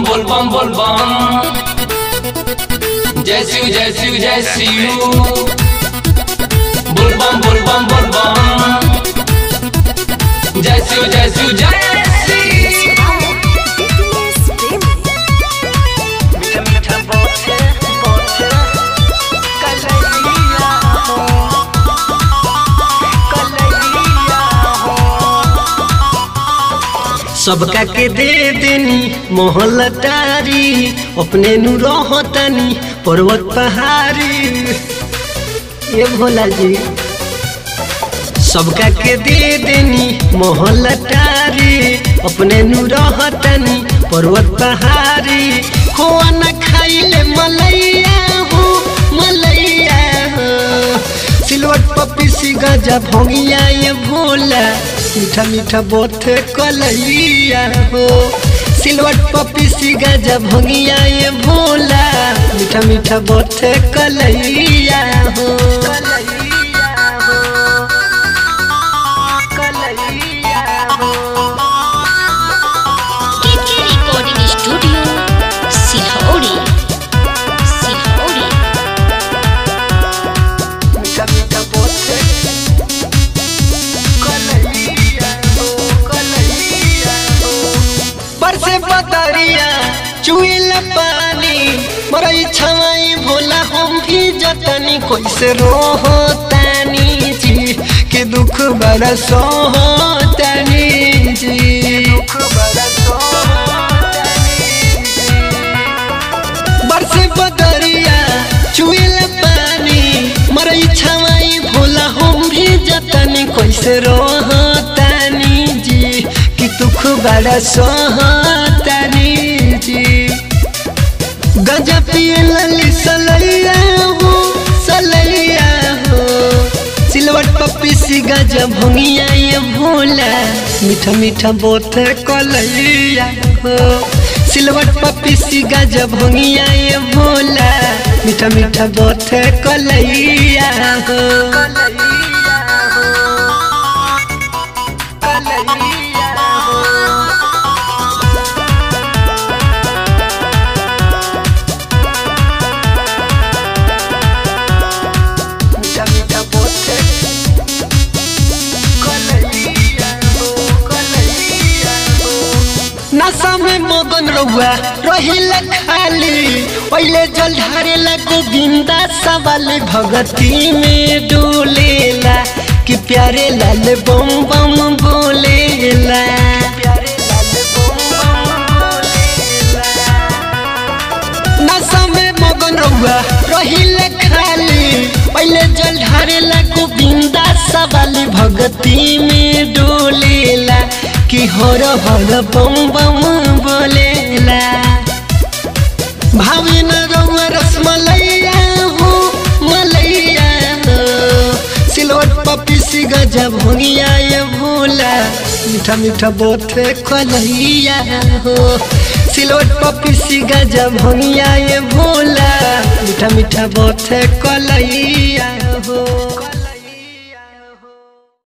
बोल बम जय शिव जय शिव जय शिव बोल बम जय शिव जय शिव जय सबका के दे देनी मोहलतारी अपने नु रहतनी पर्वत पहाड़ी। ये भोला जी सबका के दे देनी मोहलतारी अपने नु रहतनी पर्वत पहाड़ी। खोआ न खाइले मलैया हो सिलवट पपीसी गजा भोगिया ये भोला मीठा मीठा बोथे कलैया हो। सिलवट पपीसी गजा भोगिया ये भोला मीठा मीठा बोथे कलैया हो। रिकॉर्डिंग स्टूडियो सिलौड़ी। बरसे बदरिया चुइल पानी मरई छवाई भोला हम भी जतनी कैसे रोहतानी जी के दुख बड़ा सोहतानी जी। बरसे बदरिया चुइल पानी मरई छवाई भोला हम भी जतनी कैसे रोहतानी जी कि दुख बड़ा सोहतानी जी। गजा पिए लली सलैया हो सिलवट पपीसी गजा भोगिया ये भोला मीठा मीठा बोथे कलैया हो। सिलवट पपीसी गजा भोगिया ये भोला मीठा मीठा बोथे कलैया हो। नशा में मगन रहुआ रहिला खाली पहले जल ढारेला गोविंदा सवाले भगती में डोलेला कि प्यारे लाल बम बम बोलेला। नशा में मगन रहुआ रहिला खाली पहले जल ढारेला गोविंदा सवाले भगती में डोलेला कि हर हर बम बम बोलेला। भावे न रहुआ रसमलैया हो सिलवट पपीसी गजा भोगिया ये भोला मीठा मीठा बोथे कलैया हो। सिलवट पपीसी गजा भोगिया ये भोला मीठा मीठा बोथे कलैया हो।